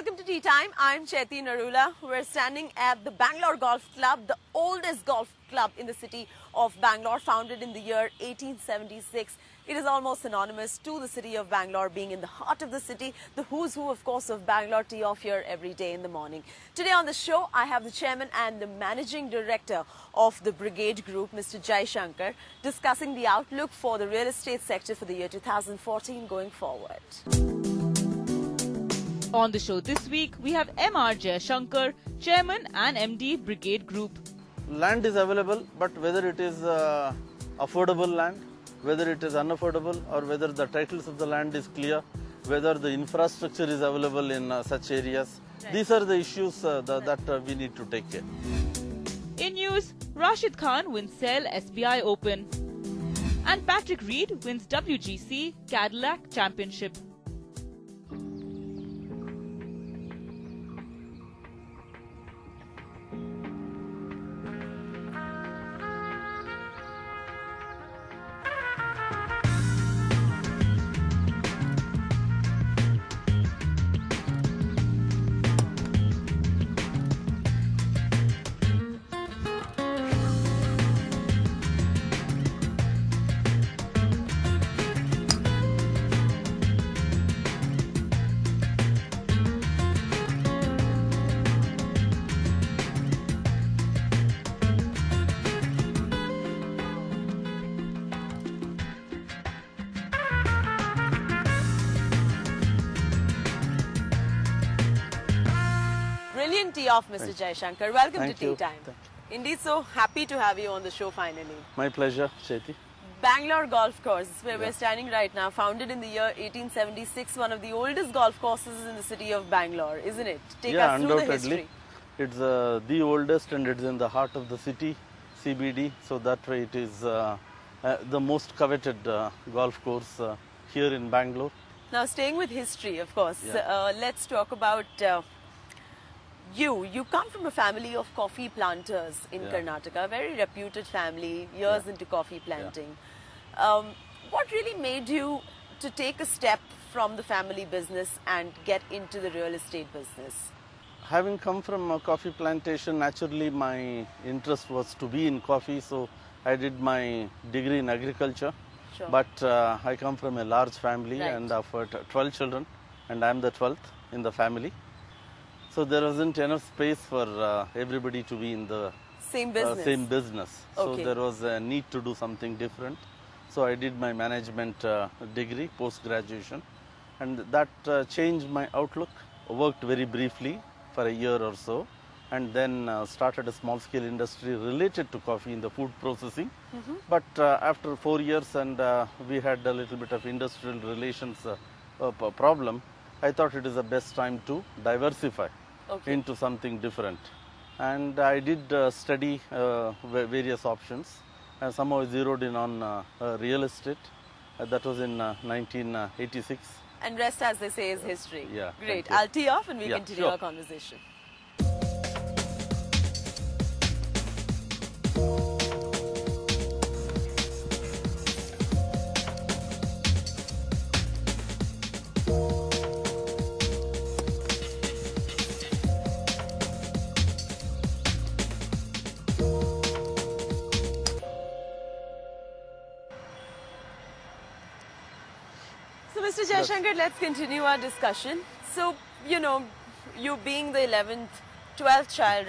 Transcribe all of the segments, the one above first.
Welcome to Tea Time. I'm Chaiti, Narula. We're standing at the Bangalore Golf Club, the oldest golf club in the city of Bangalore, founded in the year 1876. It is almost synonymous to the city of Bangalore being in the heart of the city. The who's who, of course, of Bangalore tee off here every day in the morning. Today on the show, I have the chairman and the managing director of the Brigade Group, Mr. Jaishankar, discussing the outlook for the real estate sector for the year 2014 going forward. On the show this week, we have Mr. Jaishankar, Chairman and MD, Brigade Group. Land is available, but whether it is affordable land, whether it is unaffordable, or whether the titles of the land is clear, whether the infrastructure is available in such areas. Right. These are the issues that we need to take care. In news, Rashid Khan wins Sale SBI Open. And Patrick Reed wins WGC CADILLAC Championship. Brilliant tee off, Mr. Jaishankar. Welcome to Tea Time. Indeed, so happy to have you on the show finally. My pleasure, Chaiti. Bangalore Golf Course, where we're standing right now, founded in the year 1876, one of the oldest golf courses in the city of Bangalore, isn't it? Take us through the history. It's the oldest, and it's in the heart of the city, CBD, so that way it is the most coveted golf course here in Bangalore. Now, staying with history, of course, let's talk about You come from a family of coffee planters in Karnataka, a very reputed family, years into coffee planting. What really made you to take a step from the family business and get into the real estate business? Having come from a coffee plantation, naturally my interest was to be in coffee, so I did my degree in agriculture. Sure. But I come from a large family and of 12 children, and I'm the 12th in the family. So there wasn't enough space for everybody to be in the same business. So there was a need to do something different. So I did my management degree, post-graduation, and that changed my outlook. Worked very briefly for a year or so, and then started a small-scale industry related to coffee in the food processing. But after 4 years and we had a little bit of industrial relations problem, I thought it is the best time to diversify into something different. And I did study various options, and somehow zeroed in on real estate. That was in 1986. And rest, as they say, is history. Yeah. Great. I'll tee off and we continue our conversation. Mr. Jaishankar, let's continue our discussion. So, you being the 12th child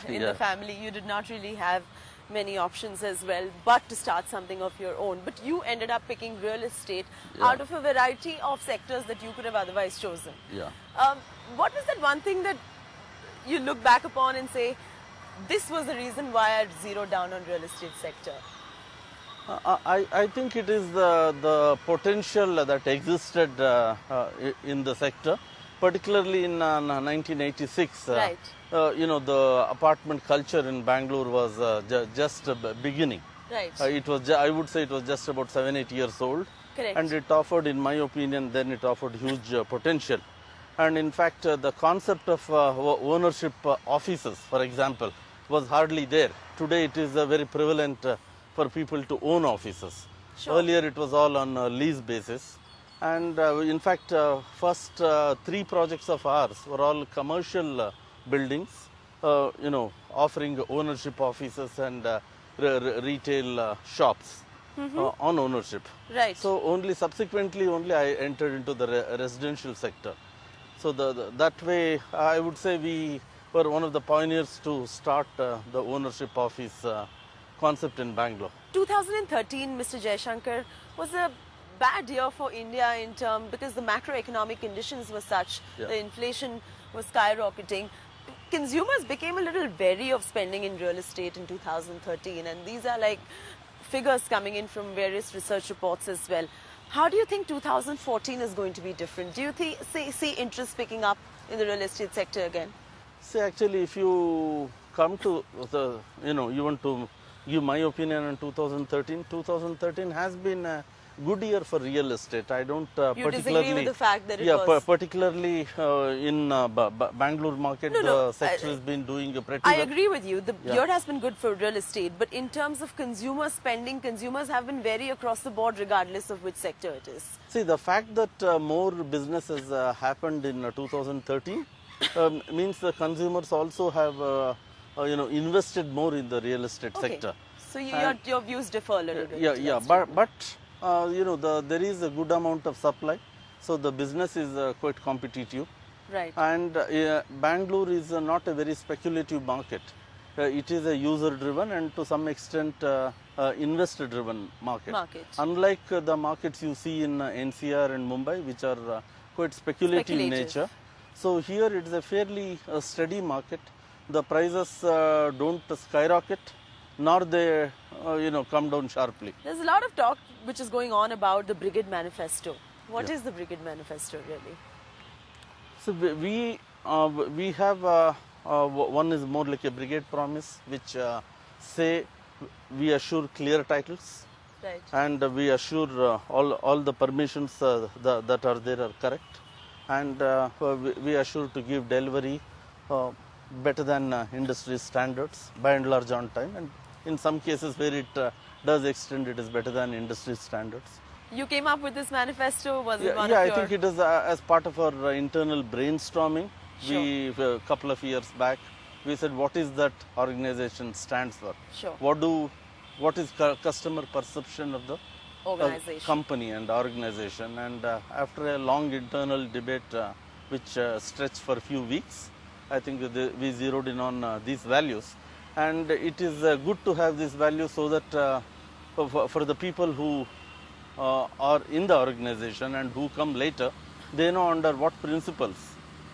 in the family, you did not really have many options as well, but to start something of your own. But you ended up picking real estate out of a variety of sectors that you could have otherwise chosen. What was that one thing that you look back upon and say, this was the reason why I zeroed down on real estate sector? I think it is the potential that existed in the sector, particularly in 1986. The apartment culture in Bangalore was just beginning. It was, I would say, it was just about 7-8 years old. Correct. And it offered, in my opinion, then it offered huge potential. And in fact, the concept of ownership offices, for example, was hardly there. Today, it is very prevalent for people to own offices. Sure. Earlier, it was all on a lease basis. And in fact, first 3 projects of ours were all commercial buildings, offering ownership offices and retail shops on ownership. Right. So only subsequently I entered into the residential sector. So that way, I would say we were one of the pioneers to start the ownership office concept in Bangalore. 2013, Mr. Jaishankar, was a bad year for India in terms because the macroeconomic conditions were such, the inflation was skyrocketing. Consumers became a little wary of spending in real estate in 2013, and these are like figures coming in from various research reports as well. How do you think 2014 is going to be different? Do you see interest picking up in the real estate sector again? See, actually, if you come to the, you want to give my opinion on 2013, 2013 has been a good year for real estate. I don't you disagree with the fact that it was... particularly in Bangalore market, the sector has been doing pretty well. I agree with you. The year has been good for real estate, but in terms of consumer spending, consumers have been very across the board regardless of which sector it is. See, the fact that more businesses happened in 2013 means the consumers also have invested more in the real estate sector. So your views differ a little bit. But there is a good amount of supply, so the business is quite competitive. Right. And Bangalore is not a very speculative market. It is a user-driven and to some extent investor-driven market. Unlike the markets you see in NCR and Mumbai, which are quite speculative in nature. So here it is a fairly steady market. The prices don't skyrocket, nor they come down sharply. There's a lot of talk which is going on about the Brigade Manifesto. What is the Brigade Manifesto really? So we have one is more like a brigade promise, which say we assure clear titles, right, and we assure all the permissions that are there are correct, and we assure to give delivery better than industry standards, by and large on time, and in some cases where it does extend, it is better than industry standards. You came up with this manifesto, was it one of I think it is as part of our internal brainstorming. Sure. We, a couple of years back, we said what is that organization stands for? Sure. What is customer perception of the organization, company and organization, and after a long internal debate which stretched for a few weeks, I think we zeroed in on these values, and it is good to have these values so that for the people who are in the organization and who come later, they know under what principles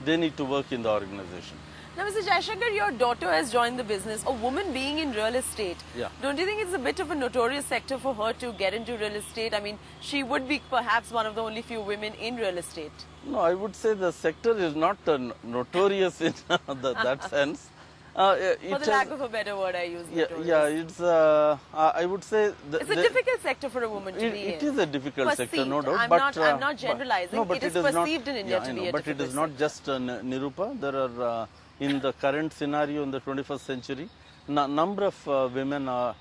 they need to work in the organization. Now, Mr. Jaishankar, your daughter has joined the business. A woman being in real estate, don't you think it's a bit of a notorious sector for her to get into real estate? I mean, she would be perhaps one of the only few women in real estate. No, I would say the sector is not notorious in that sense. For the lack of a better word, I use notorious. It's, I would say... It's a difficult sector for a woman to be in. It is a difficult sector, no doubt. I'm not generalizing. It is perceived in India to be a difficult sector. But it is not just Nirupa. There are, in the current scenario in the 21st century, number of women are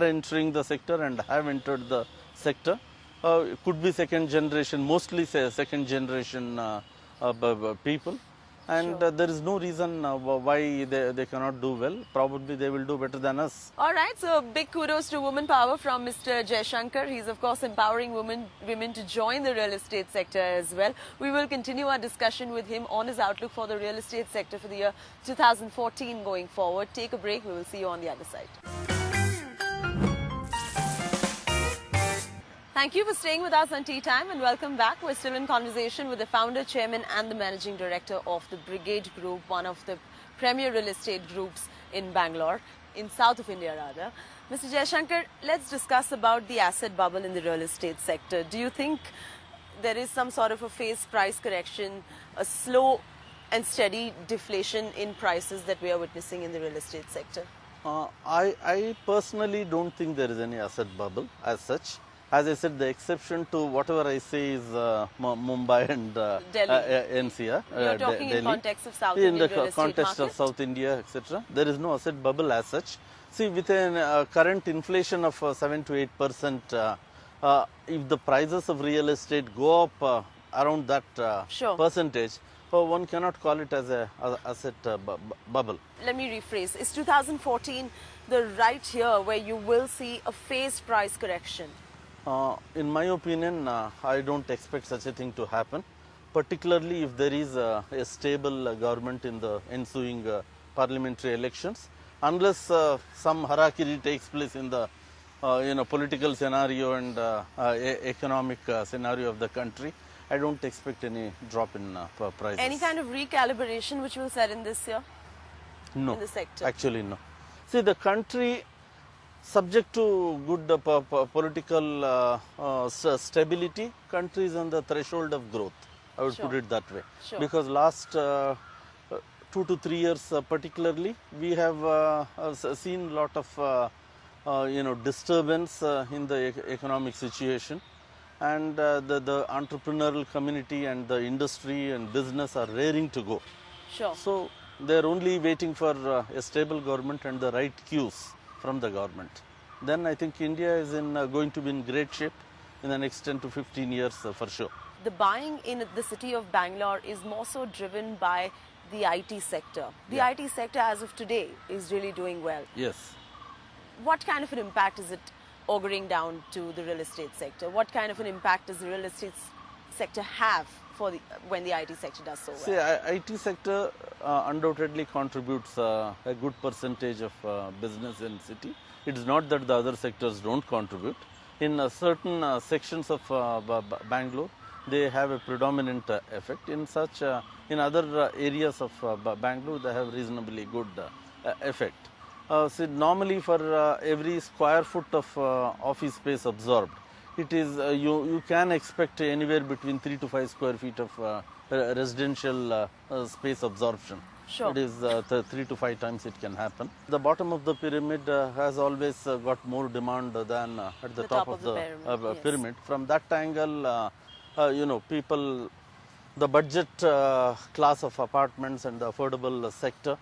entering the sector and have entered the sector. Could be second generation, mostly second generation people. And there is no reason why they cannot do well. Probably they will do better than us. All right, so big kudos to woman power from Mr. Jaishankar. He's of course empowering women to join the real estate sector as well. We will continue our discussion with him on his outlook for the real estate sector for the year 2014 going forward. Take a break. We will see you on the other side. Thank you for staying with us on Tea Time and welcome back. We're still in conversation with the founder, chairman and the managing director of the Brigade Group, one of the premier real estate groups in Bangalore, in south of India rather. Mr. Jaishankar, let's discuss about the asset bubble in the real estate sector. Do you think there is some sort of a phased price correction, a slow and steady deflation in prices that we are witnessing in the real estate sector? I personally don't think there is any asset bubble as such. As I said, the exception to whatever I say is Mumbai and NCR. You're talking in context of South Indian real estate market. In the context of South India, etc. There is no asset bubble as such. See, with a current inflation of 7 to 8%, if the prices of real estate go up around that Sure. percentage, one cannot call it as a asset bubble. Let me rephrase. Is 2014 the right year where you will see a phased price correction? In my opinion, I don't expect such a thing to happen, particularly if there is a stable government in the ensuing parliamentary elections. Unless some harakiri takes place in the political scenario and economic scenario of the country, I don't expect any drop in prices. Any kind of recalibration which will set in this year? No, in the sector? actually no. See, the country, subject to good political stability, country is on the threshold of growth. I would Sure. put it that way. Sure. Because last 2 to 3 years particularly, we have seen a lot of disturbance in the economic situation, and the entrepreneurial community and the industry and business are raring to go. Sure. So they're only waiting for a stable government and the right cues from the government. Then I think India is going to be in great shape in the next 10 to 15 years for sure. The buying in the city of Bangalore is more so driven by the IT sector. The Yeah. IT sector as of today is really doing well. Yes. What kind of an impact is it auguring down to the real estate sector? What kind of an impact does the real estate sector have for when the IT sector does so well? See, IT sector undoubtedly contributes a good percentage of business in city. It is not that the other sectors don't contribute. In certain sections of Bangalore, they have a predominant effect. In other areas of Bangalore, they have reasonably good effect. See, normally for every square foot of office space absorbed, it is you can expect anywhere between 3 to 5 square feet of residential space absorption. Sure. It is 3 to 5 times it can happen. The bottom of the pyramid has always got more demand than at the top of the pyramid, pyramid. From that angle, people, the budget class of apartments and the affordable sector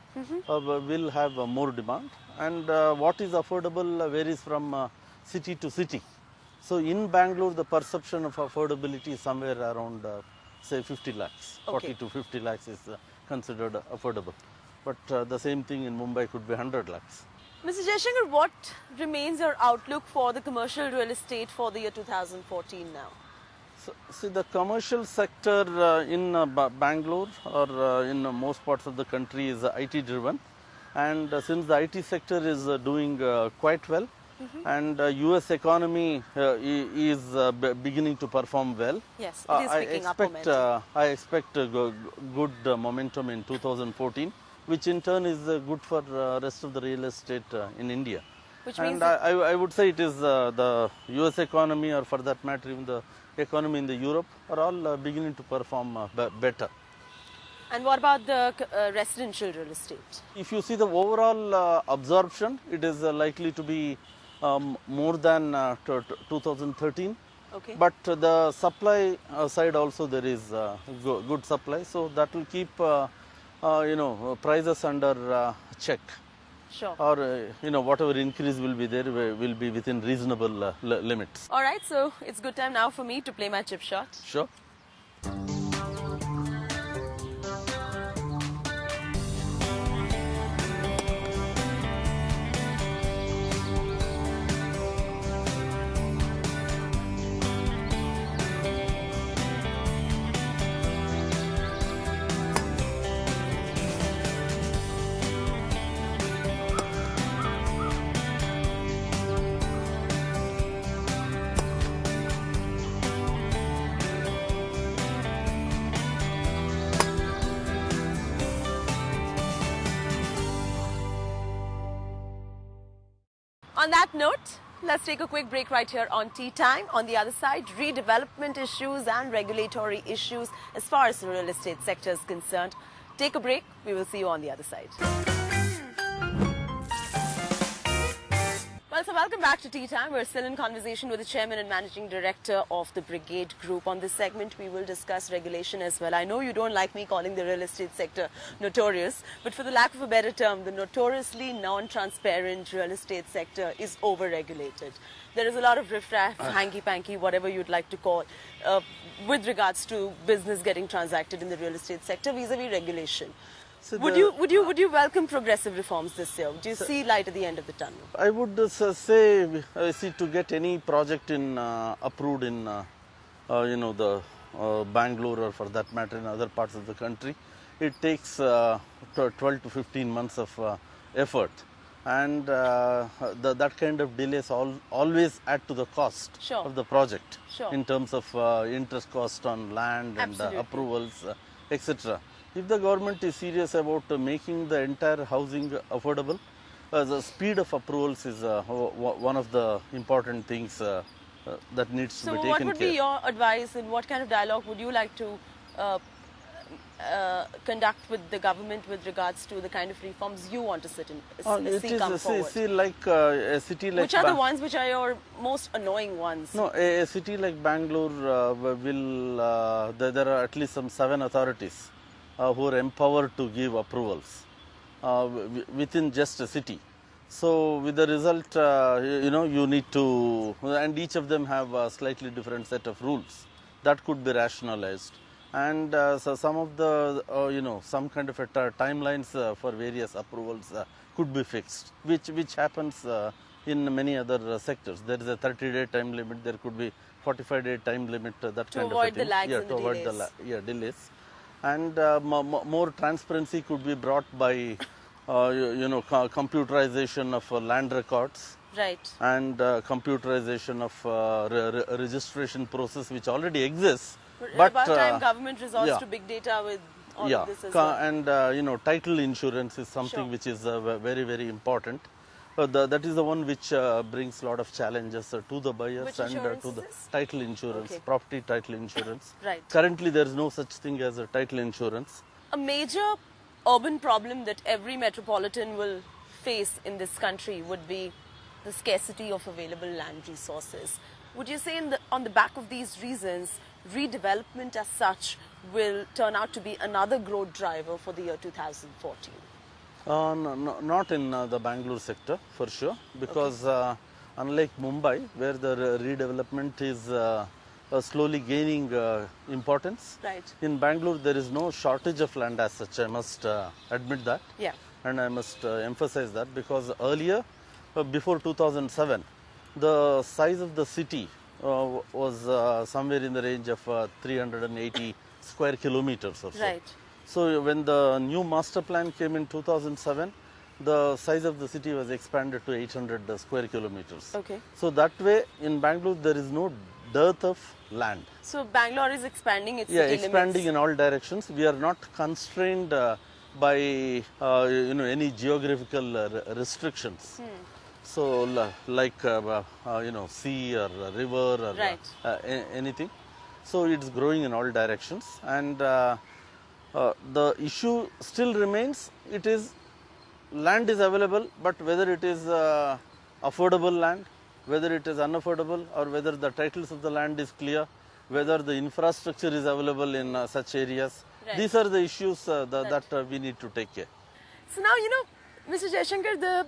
will have more demand. And what is affordable varies from city to city. So in Bangalore, the perception of affordability is somewhere around, say, 50 lakhs. Okay. 40 to 50 lakhs is considered affordable. But the same thing in Mumbai could be 100 lakhs. Mr. Jaishankar, what remains your outlook for the commercial real estate for the year 2014 now? So, see, the commercial sector in Bangalore or in most parts of the country is IT driven, and since the IT sector is doing quite well, and US economy is beginning to perform well. Yes, it is picking up momentum. I expect good momentum in 2014, which in turn is good for rest of the real estate in India. Which And means I would say it is the US economy, or for that matter even the economy in the Europe, are all beginning to perform better. And what about the residential real estate? If you see the overall absorption, it is likely to be more than 2013. Okay. But the supply side also there is good supply, so that will keep prices under check. Sure. Or whatever increase will be there will be within reasonable limits. All right, so it's good time now for me to play my chip shot. Sure. On that note, let's take a quick break right here on Tea Time. On the other side, redevelopment issues and regulatory issues as far as the real estate sector is concerned. Take a break. We will see you on the other side. Well, So welcome back to Tea Time. We're still in conversation with the Chairman and Managing Director of the Brigade Group. On this segment, we will discuss regulation as well. I know you don't like me calling the real estate sector notorious, but for the lack of a better term, the notoriously non-transparent real estate sector is over-regulated. There is a lot of riff-raff, hanky-panky, whatever you'd like to call, with regards to business getting transacted in the real estate sector vis-a-vis regulation. So Would you welcome progressive reforms this year? Do you see light at the end of the tunnel? I would say, to get any project in approved in, the Bangalore, or for that matter in other parts of the country, it takes 12 to 15 months of effort, and that kind of delays always add to the cost Sure. of the project Sure. in terms of interest cost on land and Absolutely. approvals, etc. If the government is serious about making the entire housing affordable, the speed of approvals is one of the important things that needs to be So taken what would care. be your advice, and what kind of dialogue would you like to conduct with the government with regards to the kind of reforms you want to see come forward? A city like Which are the ones which are your most annoying ones? No, a city like Bangalore there are at least some 7 authorities who are empowered to give approvals within just a city. So with the result, you need to, and each of them have a slightly different set of rules that could be rationalized. And so some of the, some kind of timelines for various approvals could be fixed, which happens in many other sectors. There is a 30-day time limit, there could be 45-day time limit, that kind of a thing. To avoid the lags and to the avoid delays. Delays. And more transparency could be brought by, computerization of land records. Right. And computerization of registration process, which already exists. But about time government resorts yeah. to big data with all of this as well. And title insurance is something Sure. which is very, very important. That is the one which brings a lot of challenges to the buyers. Which and insurance to is the this? title insurance, Okay. property title insurance. Right. Currently, there is no such thing as a title insurance. A major urban problem that every metropolitan will face in this country would be the scarcity of available land resources. Would you say on the back of these reasons, redevelopment as such will turn out to be another growth driver for the year 2014? No, not in the Bangalore sector, for sure, because unlike Mumbai, where the redevelopment is slowly gaining importance, Right. in Bangalore there is no shortage of land as such, I must admit that. Yeah. And I must emphasize that, because earlier, before 2007, the size of the city was somewhere in the range of 380 square kilometers or so. Right. So when the new master plan came in 2007, the size of the city was expanded to 800 square kilometers. Okay. So that way, in Bangalore, there is no dearth of land. So Bangalore is expanding its Yeah, city expanding limits. in all directions. We are not constrained by any geographical restrictions. So like sea or river or Right. anything. So it's growing in all directions, and the issue still remains. It is land is available, but whether it is affordable land, whether it is unaffordable, or whether the titles of the land is clear, whether the infrastructure is available in such areas. Right. These are the issues that we need to take care. So now, Mr. Jaishankar, the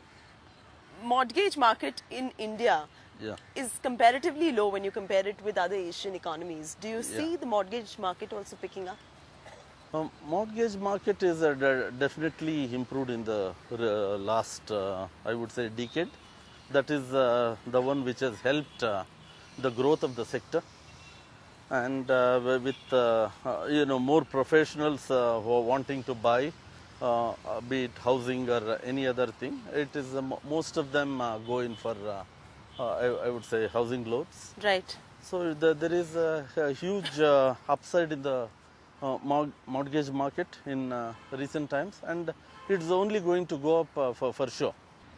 mortgage market in India Yeah. is comparatively low when you compare it with other Asian economies. Do you see the mortgage market also picking up? Mortgage market is definitely improved in the last, I would say, decade. That is the one which has helped the growth of the sector. And with more professionals who are wanting to buy, be it housing or any other thing, it is most of them go in for I would say housing loans. Right. So there is a huge upside in the mortgage market in recent times, and it's only going to go up for sure.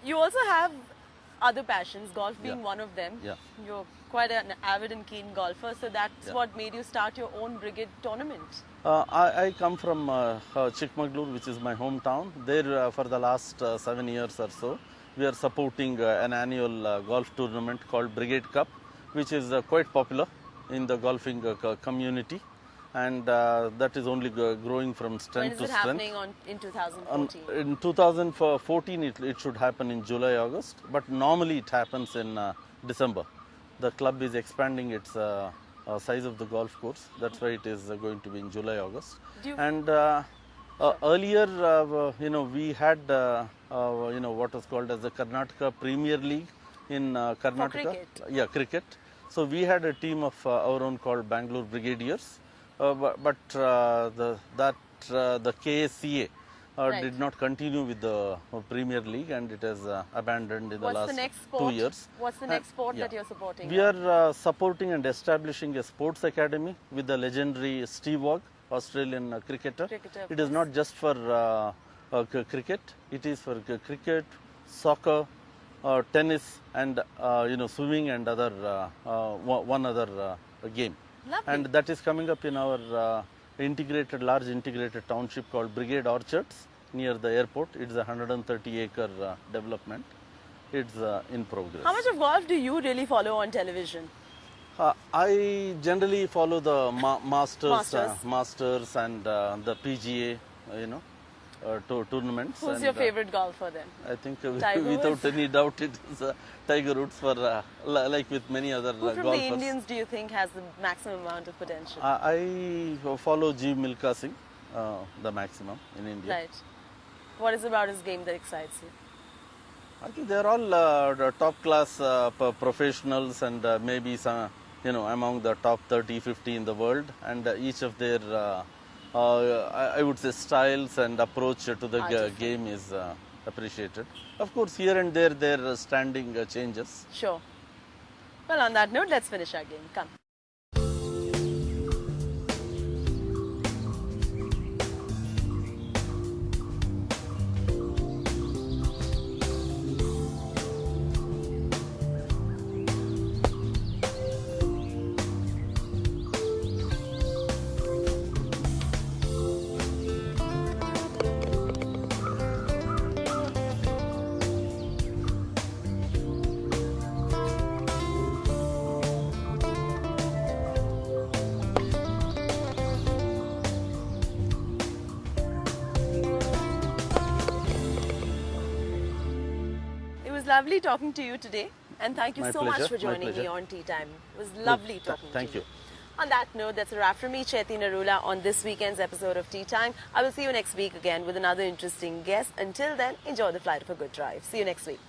You also have other passions, golf being Yeah. one of them. Yeah. You're quite an avid and keen golfer, so that's Yeah. what made you start your own Brigade tournament. I come from Chikmagalur, which is my hometown. There for the last 7 years or so, we are supporting an annual golf tournament called Brigade Cup, which is quite popular in the golfing community, and that is only growing from strength to strength. When is it happening in 2014? In 2014, it should happen in July, August, but normally it happens in December. The club is expanding its size of the golf course. That's why it is going to be in July, August. And earlier, we had, what was called as the Karnataka Premier League in Karnataka. For cricket? Yeah, cricket. So we had a team of our own called Bangalore Brigadiers, but the KSCA did not continue with the Premier League, and it has abandoned in the last 2 years. What's the next sport that you're supporting? We are supporting and establishing a sports academy with the legendary Steve Waugh, Australian cricketer. It is not just for cricket; it is for cricket, soccer, tennis, and swimming and one other game. Lovely. And that is coming up in our large integrated township called Brigade Orchards near the airport. It's a 130-acre development. It's in progress. How much of golf do you really follow on television? I generally follow the Masters and the PGA, tournaments. Who's your favorite golfer then? I think without any doubt it is Tiger Woods, for like with many other Who from golfers. the Indians do you think has the maximum amount of potential? I follow G. Milkha Singh, the maximum in India. Right. What is about his game that excites you? I think they are all top class professionals, and maybe some, among the top 30, 50 in the world, and each of their I would say styles and approach to the game is appreciated. Of course, here and there their standing changes. Sure. Well, on that note, let's finish our game. Come. Lovely talking to you today, and thank you so much for joining me on Tea Time. It was lovely talking to you. Thank you. On that note, that's a wrap from me, Chaiti Narula, on this weekend's episode of Tea Time. I will see you next week again with another interesting guest. Until then, enjoy the flight of a good drive. See you next week.